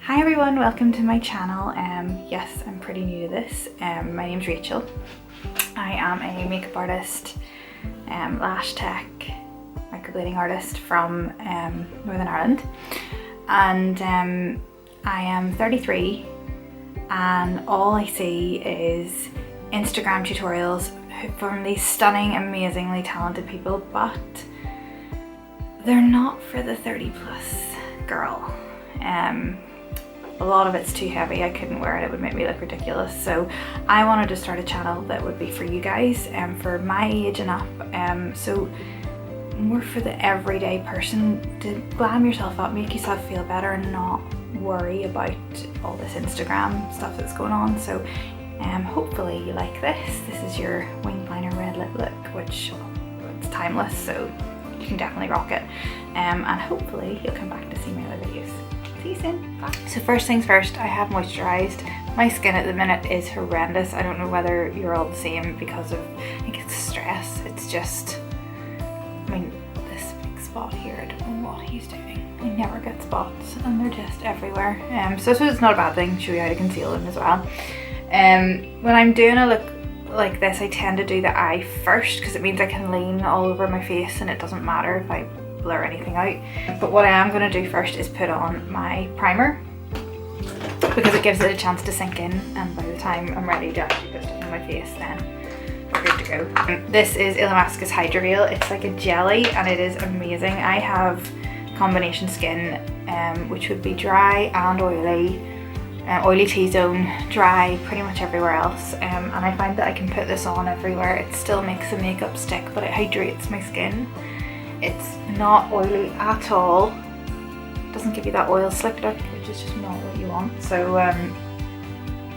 Hi everyone, welcome to my channel. Yes, I'm pretty new to this. My name's Rachel. I am a makeup artist, lash tech, microblading artist from Northern Ireland, and I am 33, and all I see is Instagram tutorials from these stunning, amazingly talented people, but they're not for the 30 plus girl. A lot of it's too heavy, I couldn't wear it, it would make me look ridiculous. So I wanted to start a channel that would be for you guys, for my age and up, so more for the everyday person, to glam yourself up, make yourself feel better and not worry about all this Instagram stuff that's going on. So hopefully you like this. This is your winged liner red lip look, which it's timeless, so you can definitely rock it, and hopefully you'll come back to see my other videos. See you soon. Bye. So first things first, I have moisturised. My skin at the minute is horrendous. I don't know whether you're all the same because of, I think it's stress. It's just, I mean, this big spot here, I don't know what he's doing. I never get spots and they're just everywhere. So it's not a bad thing. Show you how to conceal them as well. When I'm doing a look like this, I tend to do the eye first because it means I can lean all over my face and it doesn't matter if I blur anything out. But what I am going to do first is put on my primer because it gives it a chance to sink in, and by the time I'm ready to actually put stuff on my face, then we're good to go. This is Illamasqus Hydra Gel. It's like a jelly and it is amazing. I have combination skin, which would be dry and oily. Oily T-zone, dry pretty much everywhere else, and I find that I can put this on everywhere. It still makes the makeup stick, but it hydrates my skin. It's not oily at all. It doesn't give you that oil slick look, which is just not what you want. So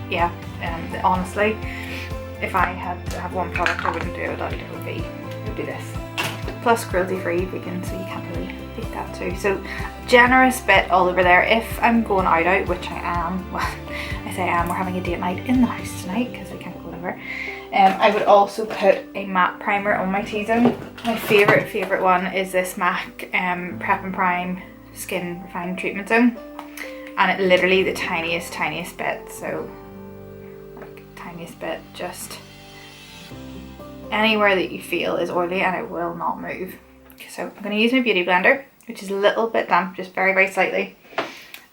yeah, honestly, if I had to have one product I wouldn't do it without, it would be this. Plus cruelty free, vegan, so you can't really beat that too. So generous bit all over there. If I'm going out, which I am, well, I say I am, we're having a date night in the house tonight because we can't go anywhere. I would also put a matte primer on my T-zone. My favourite one is this MAC Prep and Prime Skin Refined Treatment Zone, and it literally the tiniest bit, so like tiniest bit, just anywhere that you feel is oily and it will not move. So I'm going to use my beauty blender, which is a little bit damp, just very slightly.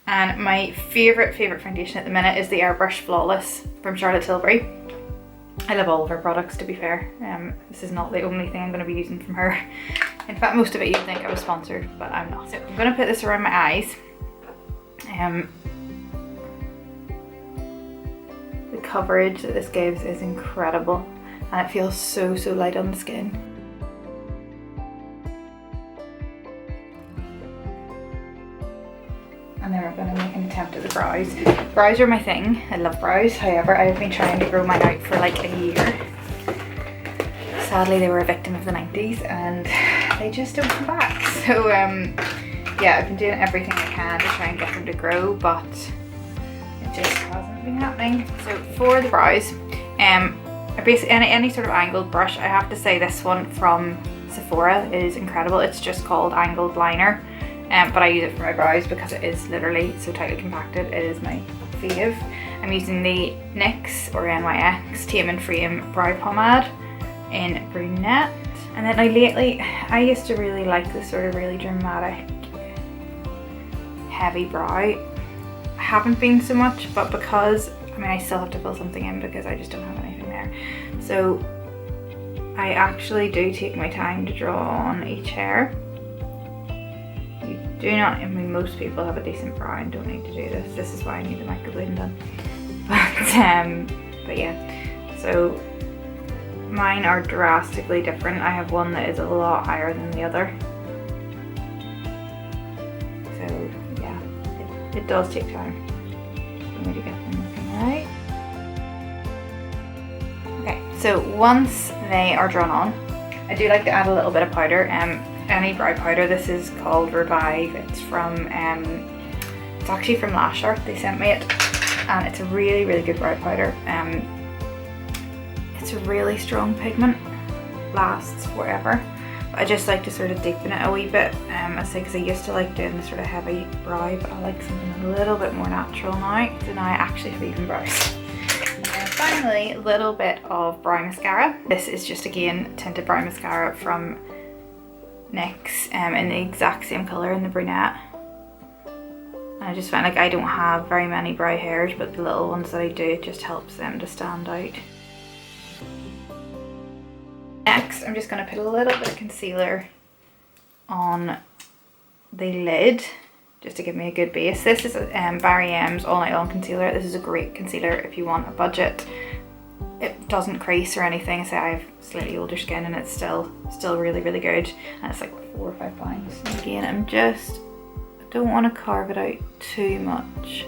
And my favourite foundation at the minute is the Airbrush Flawless from Charlotte Tilbury. I love all of her products, to be fair. This is not the only thing I'm going to be using from her. In fact, most of it you'd think I was sponsored, but I'm not. So I'm going to put this around my eyes. The coverage that this gives is incredible, and it feels so light on the skin. And then we're going to make an attempt at the brows. Brows are my thing. I love brows. However, I've been trying to grow mine out for like a year. Sadly, they were a victim of the 90s and they just don't come back. So yeah, I've been doing everything I can to try and get them to grow, but it just hasn't been happening. So for the brows, I basically any sort of angled brush. I have to say this one from Sephora is incredible. It's just called Angled Liner. But I use it for my brows because it is literally so tightly compacted. It is my fave. I'm using the NYX or NYX Tame and Frame Brow Pomade in Brunette. And then I used to really like this sort of really dramatic, heavy brow. I haven't been so much, but because, I mean, I still have to fill something in because I just don't have anything there. So I actually do take my time to draw on each hair. Do not, I mean, most people have a decent brow and don't need to do this. This is why I need the microblading done. But yeah, so mine are drastically different. I have one that is a lot higher than the other. So yeah, it does take time for me to get them looking right. Okay, so once they are drawn on, I do like to add a little bit of powder. Any brow powder. This is called Revive. It's from it's actually from Lash Art. They sent me it, and it's a really good brow powder. It's a really strong pigment, lasts forever, I just like to sort of deepen it a wee bit. I say, because I used to like doing this sort of heavy brow, but I like something a little bit more natural now. So now I actually have even brows. And then finally, a little bit of brow mascara. This is just, again, tinted brow mascara from NYX in the exact same colour in the brunette. And I just find like I don't have very many brow hairs, but the little ones that I do, it just helps them to stand out. Next, I'm just going to put a little bit of concealer on the lid just to give me a good base. This is Barry M's All Night Long Concealer. This is a great concealer if you want a budget. It doesn't crease or anything. So I have slightly older skin and it's still really, really good. And it's like £4 or £5. And again, I don't want to carve it out too much,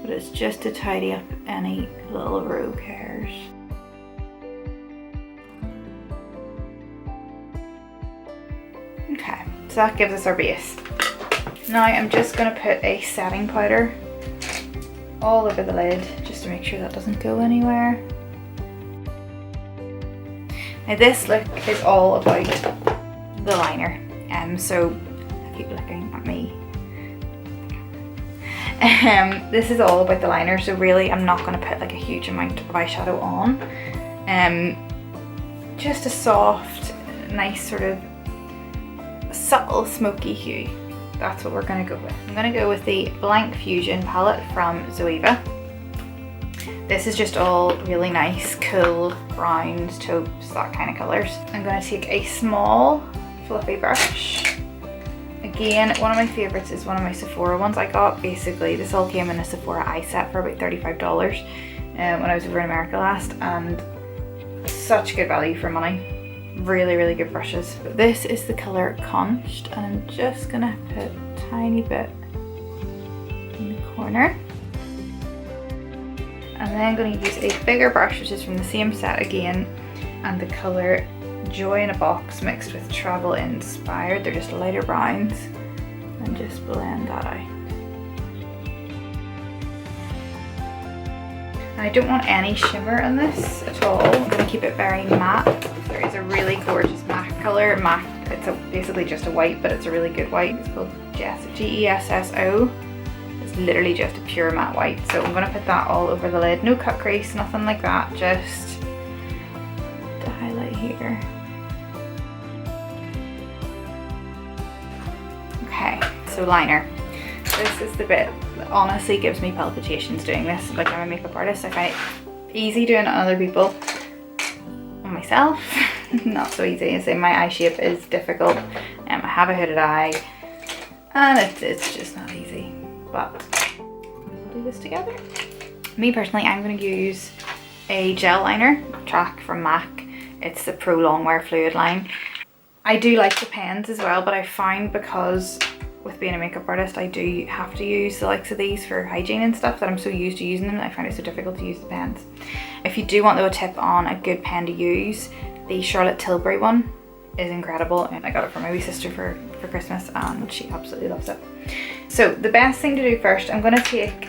but it's just to tidy up any little rogue hairs. Okay, so that gives us our base. Now I'm just going to put a setting powder all over the lid just to make sure that doesn't go anywhere. Now this look is all about the liner, so I keep looking at me. This is all about the liner, so really I'm not going to put like a huge amount of eyeshadow on. Just a soft, nice sort of subtle smoky hue. That's what we're going to go with. I'm going to go with the Blank Fusion palette from Zoeva. This is just all really nice, cool browns, taupes, that kind of colours. I'm going to take a small fluffy brush. Again, one of my favourites is one of my Sephora ones I got. Basically, this all came in a Sephora eye set for about $35 when I was over in America last, and such good value for money. Really, really good brushes. But this is the colour Conch, and I'm just gonna put a tiny bit in the corner. And then I'm going to use a bigger brush, which is from the same set again, and the colour Joy in a Box mixed with Travel Inspired. They're just lighter browns, and just blend that out. I don't want any shimmer in this at all. I'm going to keep it very matte. There is a really gorgeous matte colour. Matte, it's basically just a white, but it's a really good white. It's called Gesso. It's literally just a pure matte white. So I'm going to put that all over the lid. No cut crease, nothing like that. Just to highlight here. Okay, so liner. This is the bit that honestly gives me palpitations doing this. Like, I'm a makeup artist, I find it easy doing it on other people. On myself, not so easy. I say my eye shape is difficult. I have a hooded eye, and it's just not easy. But we'll do this together. Me personally, I'm going to use a gel liner track from MAC. It's the Pro Longwear Fluid line. I do like the pens as well, but I find because with being a makeup artist, I do have to use the likes of these for hygiene and stuff, that I'm so used to using them that I find it so difficult to use the pens. If you do want though a tip on a good pen to use, the Charlotte Tilbury one is incredible, and I got it for my wee sister for Christmas, and she absolutely loves it. So the best thing to do first, I'm going to take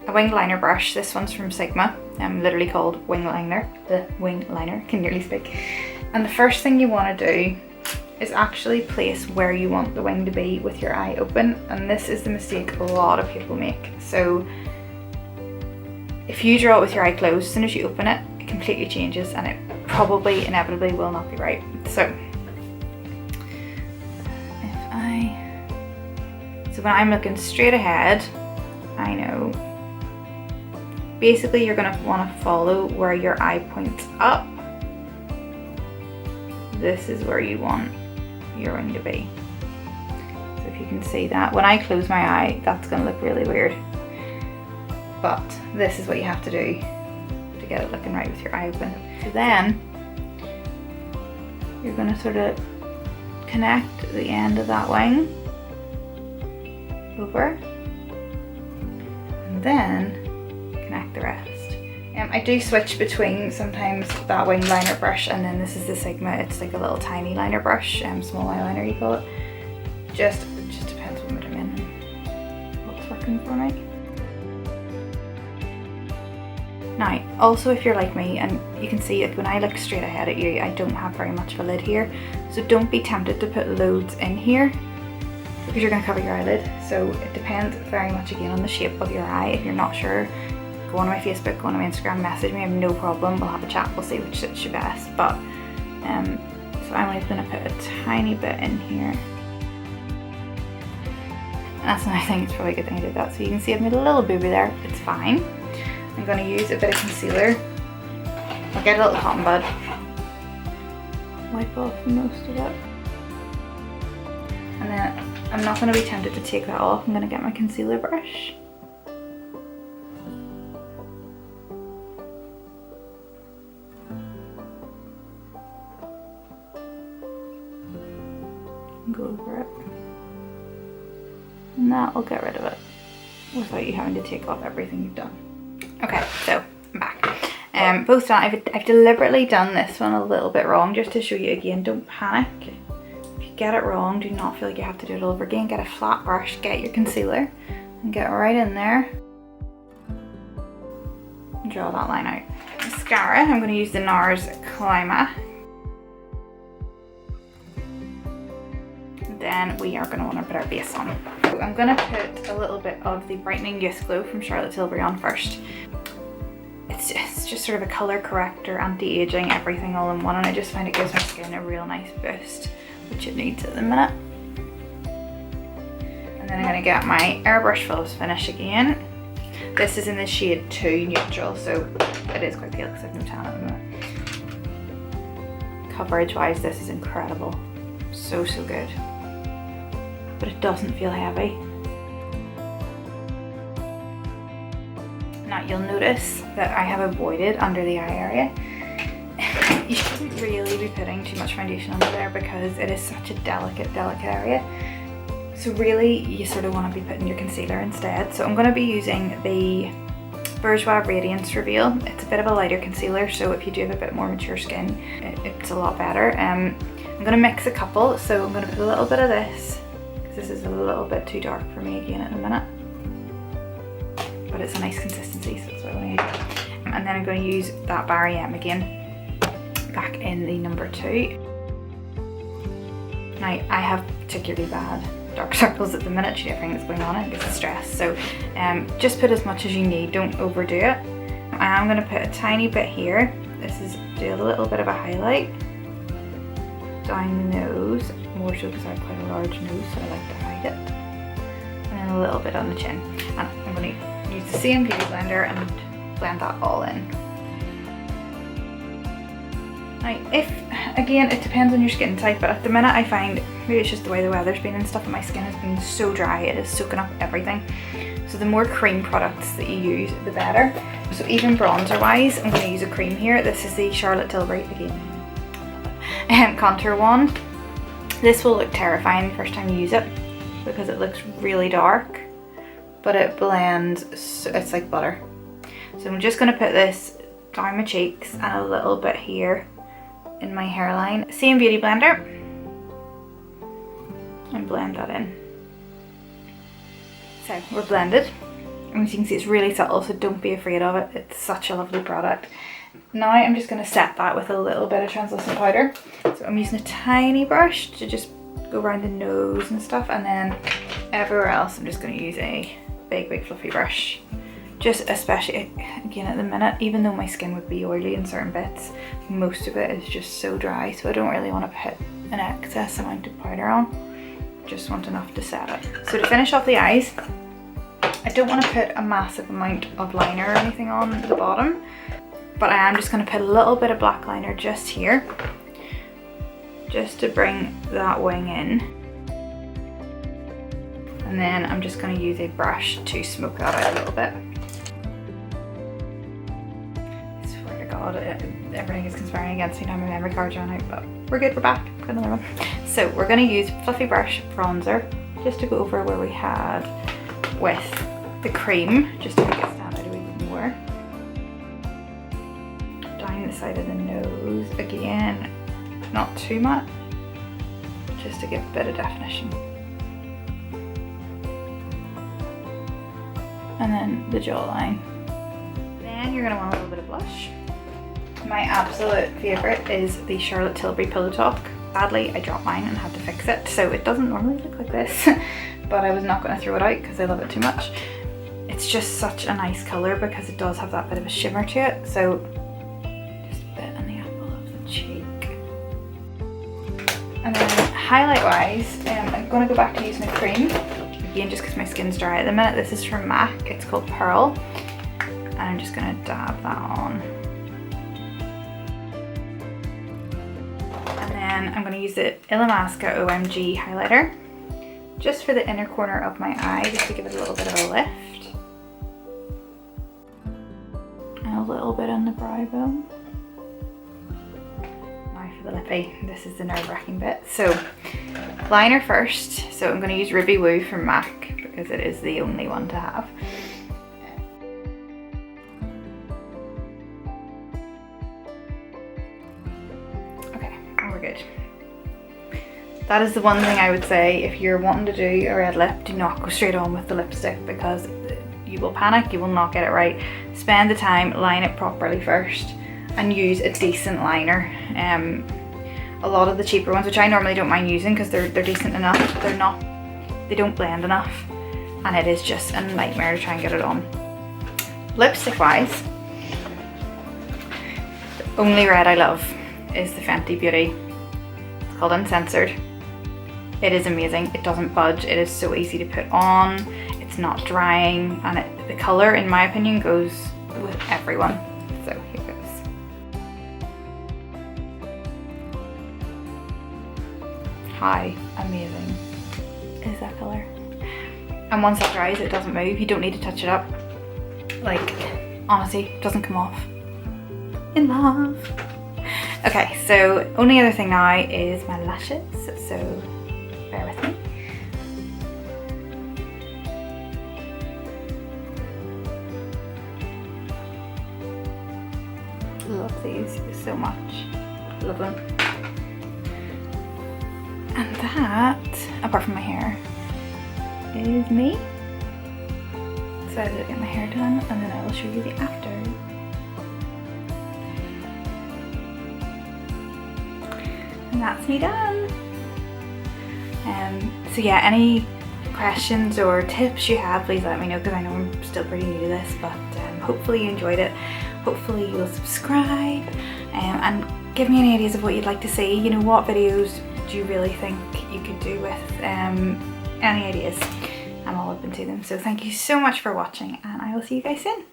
a winged liner brush. This one's from Sigma, literally called wing liner. The wing liner, can nearly speak. And the first thing you want to do is actually place where you want the wing to be with your eye open, and this is the mistake a lot of people make. So if you draw it with your eye closed, as soon as you open it, it completely changes, and it probably inevitably will not be right. So when I'm looking straight ahead, I know basically you're going to want to follow where your eye points up. This is where you want your wing to be. So if you can see that, when I close my eye, that's going to look really weird. But this is what you have to do to get it looking right with your eye open. So then you're going to sort of connect the end of that wing over, and then connect the rest. I do switch between sometimes that wing liner brush, and then this is the Sigma. It's like a little tiny liner brush, small eyeliner you call it. It just depends what mood I'm in and what's working for me. Now, also if you're like me, and you can see like when I look straight ahead at you, I don't have very much of a lid here. So don't be tempted to put loads in here because you're going to cover your eyelid. So it depends very much again on the shape of your eye. If you're not sure, go on my Facebook, go on my Instagram, message me, I have no problem. We'll have a chat, we'll see which suits you best. But, so I'm only going to put a tiny bit in here. And that's another thing, it's probably a good thing I did that. So you can see I've made a little booby there, it's fine. I'm going to use a bit of concealer. I'll get a little cotton bud. Wipe off most of it. And then I'm not going to be tempted to take that off. I'm going to get my concealer brush. And go over it. And that will get rid of it without you having to take off everything you've done. Okay, so I'm back. Both done. I've deliberately done this one a little bit wrong just to show you again. Don't panic. If you get it wrong, do not feel like you have to do it all over again. Get a flat brush, get your concealer, and get right in there. And draw that line out. Mascara. I'm going to use the NARS Clima. Then we are going to want to put our base on. So I'm going to put a little bit of the Brightening Youth Glow from Charlotte Tilbury on first. It's just sort of a colour corrector, anti-aging, everything all in one, and I just find it gives my skin a real nice boost, which it needs at the minute. And then I'm going to get my Airbrush Philips Finish again. This is in the shade 2 Neutral, so it is quite pale because I've no tan at the minute. Coverage wise, this is incredible. So good. But it doesn't feel heavy. Now you'll notice that I have avoided under the eye area. You shouldn't really be putting too much foundation under there because it is such a delicate area. So really you sort of want to be putting your concealer instead. So I'm going to be using the Bourjois Radiance Reveal. It's a bit of a lighter concealer, so if you do have a bit more mature skin, it's a lot better. I'm going to mix a couple, so I'm going to put a little bit of this. This is a little bit too dark for me again at the minute, but it's a nice consistency, so that's what I want to use. And then I'm going to use that Barry M again, back in the number 2. Now I have particularly bad dark circles at the minute due to everything that's going on and it's stress, so just put as much as you need, don't overdo it. I am going to put a tiny bit here. This is do a little bit of a highlight down the nose, more so because I have quite a large nose, so I like to hide it. And then a little bit on the chin. And I'm going to use the same beauty blender and blend that all in. Now, again, it depends on your skin type, but at the minute I find, maybe it's just the way the weather's been and stuff, but my skin has been so dry, it is soaking up everything. So the more cream products that you use, the better. So even bronzer wise, I'm going to use a cream here. This is the Charlotte Tilbury, again, contour one. This will look terrifying the first time you use it because it looks really dark, but it blends, it's like butter. So I'm just going to put this down my cheeks and a little bit here in my hairline. Same beauty blender, and blend that in. So we're blended, and as you can see it's really subtle, so don't be afraid of it. It's such a lovely product. Now I'm just going to set that with a little bit of translucent powder. So I'm using a tiny brush to just go around the nose and stuff, and then everywhere else I'm just going to use a big fluffy brush. Just especially, again at the minute, even though my skin would be oily in certain bits, most of it is just so dry, so I don't really want to put an excess amount of powder on. Just want enough to set it. So to finish off the eyes, I don't want to put a massive amount of liner or anything on the bottom, but I am just going to put a little bit of black liner just here, just to bring that wing in. And then I'm just going to use a brush to smoke that out a little bit. I swear to God, everything is conspiring against me now. My memory card's run out, but we're good, we're back. Got another one. So we're going to use fluffy brush bronzer just to go over where we had with the cream, just to make it stand out a wee bit more. Down the side of the nose again, not too much, just to give a bit of definition. And then the jawline. Then you're going to want a little bit of blush. My absolute favourite is the Charlotte Tilbury Pillow Talk. Sadly, I dropped mine and had to fix it, so it doesn't normally look like this, but I was not going to throw it out because I love it too much. It's just such a nice colour because it does have that bit of a shimmer to it, so just a bit on the apple of the cheek. And then highlight wise, I'm going to go back to using a cream, again just because my skin's dry at the minute. This is from MAC, it's called Pearl, and I'm just going to dab that on. And then I'm going to use the Illamasqua OMG highlighter just for the inner corner of my eye, just to give it a little bit of a lift. And a little bit on the brow bone. Now for the lippy, this is the nerve-wracking bit. So liner first, so I'm going to use Ruby Woo from MAC because it is the only one to have. Good. That is the one thing I would say, if you're wanting to do a red lip, do not go straight on with the lipstick because you will panic, you will not get it right. Spend the time, line it properly first and use a decent liner. A lot of the cheaper ones, which I normally don't mind using because they're decent enough, they don't blend enough, and it is just a nightmare to try and get it on. Lipstick wise, the only red I love is the Fenty Beauty. It's called Uncensored. It is amazing. It doesn't budge. It is so easy to put on. It's not drying, and the colour, in my opinion, goes with everyone. So here goes. How amazing is that colour? And once it dries, it doesn't move. You don't need to touch it up. Like, honestly, it doesn't come off. In love. Okay, so only other thing now is my lashes, so bear with me. Love these so much. Love them. And that, apart from my hair, is me. So I will get my hair done and then I will show you the after. And that's me done. So yeah, any questions or tips you have, please let me know because I know I'm still pretty new to this, but hopefully you enjoyed it. Hopefully you'll subscribe and give me any ideas of what you'd like to see. You know, what videos do you really think you could do with? Any ideas? I'm all open to them. So thank you so much for watching and I will see you guys soon.